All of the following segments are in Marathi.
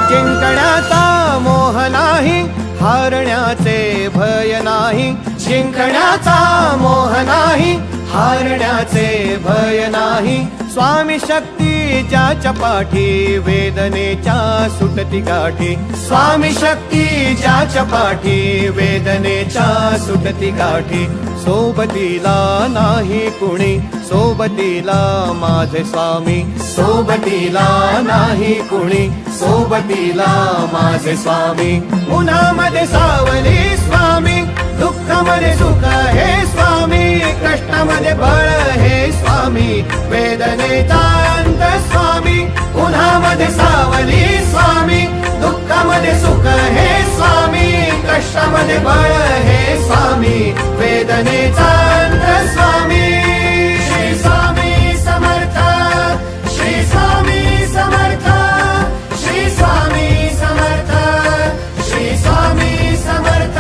जिंकण्याचा मोह नाही, हारण्याचे भय नाही. जिंकण्याचा मोह नाही, हारण्याचे भय नाही. स्वामी शक्ती ज्याच्या पाठी, वेदनेच्या सुटती गाठी. स्वामी शक्ती ज्याच्या पाठी, वेदनेच्या सुटती गाठी. सोबतीला नाही कुणी, सोबतीला माझे स्वामी. सोबतीला नाही कुणी, सोबतीला माझे स्वामी. उन्हामध्ये सावली स्वामी, दुःखामध्ये सुख हे स्वामी. कष्टामध्ये बळ हे स्वामी, वेदनेचा अंत स्वामी. उन्हामध्ये सावली स्वामी, दुःखामध्ये सुख हे स्वामी. कष्टामध्ये बळ हे स्वामी, वेदनेचा अंत स्वामी. श्री स्वामी समर्थ, श्री स्वामी समर्थ, श्री स्वामी समर्थ, श्री स्वामी समर्थ.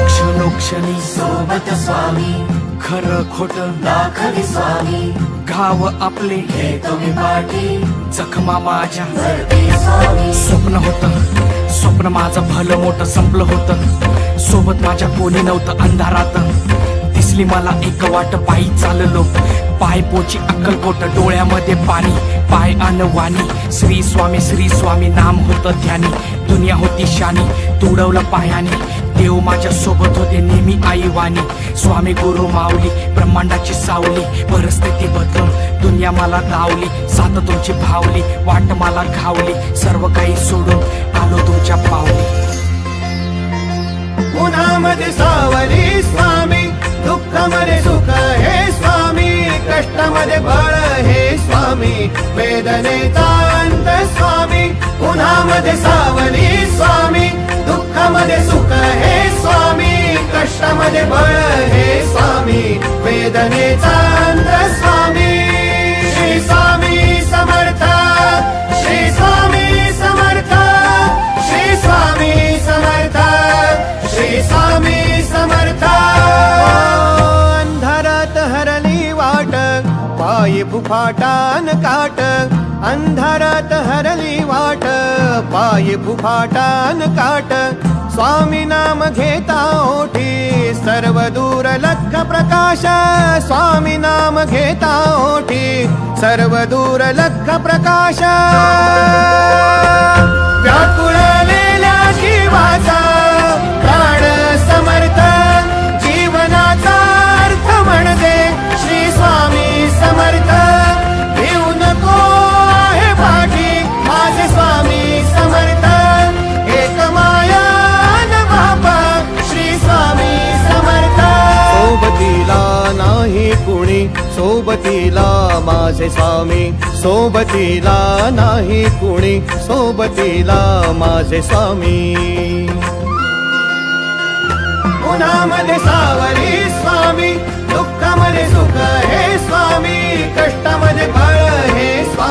क्षणोक्षणी सोबत स्वामी, खरं खोट दाखवी स्वामी. घाव आपले घेतो मी पाठी, जखमा माझ्या भरती स्वामी. स्वप्न होतं, स्वप्न माझं भलं मोठं संपलं होतं. सोबत माझ्या कोणी नव्हतं अंधारात. दिसली मला एक वाट, पायी चाललो पाय पोची अक्कलकोट. डोळ्यामध्ये पाणी, पाय अनवाणी. श्री स्वामी नाम होतं ध्यानी. दुनिया होती शानी, तुडवलं पायाने. देव माझ्या सोबत होते नेहमी आईवानी. स्वामी गुरु माऊली, ब्रह्मांडाची सावली. परिस्थिती बदलून दुनिया मला धावली. साथ तुमची भावली, वाट मला घावली. सर्व काही सोडून आलो तुमच्या पावली. उन्हामध्ये सावली स्वामी, दुःखामध्ये सुख हे स्वामी. कष्टामध्ये बळ हे स्वामी, वेदनेचा अंत स्वामी. उन्हामध्ये सावली स्वामी, दुःखामध्ये सुख हे स्वामी. कष्टामध्ये बळ हे स्वामी, वेदनेचा अंत स्वामी. श्री स्वामी समर्थ, श्री स्वामी समर्थ, श्री स्वामी समर्थ, श्री स्वामी समर्थ. अंधारात हरली वाट, पायी फुफाटान काट. अंधारात हरली वाट, पायी फुफाटान काट. स्वामी नाम घेता ओठी, सर्व दूर लख प्रकाश. स्वामी नाम घेता ओठी, सर्व दूर लख प्रकाश. व्याकुळलेल्या जीवाचा प्राण समर्थ, जीवनाचा अर्थ म्हणजे श्री स्वामी समर्थ. भिऊ नको आहे पाठी, माझे स्वामी समर्थ. एक माया न बापा, श्री स्वामी समर्थ. सोबतीला नाही कुणी, सोबतीला माझे स्वामी. सोबतीला नाही कुणी, सोबतीला माझे स्वामी. उन्हामध्ये सावली स्वामी, दुःखामध्ये सुख हे स्वामी. कष्टामध्ये बळ हे स्वामी.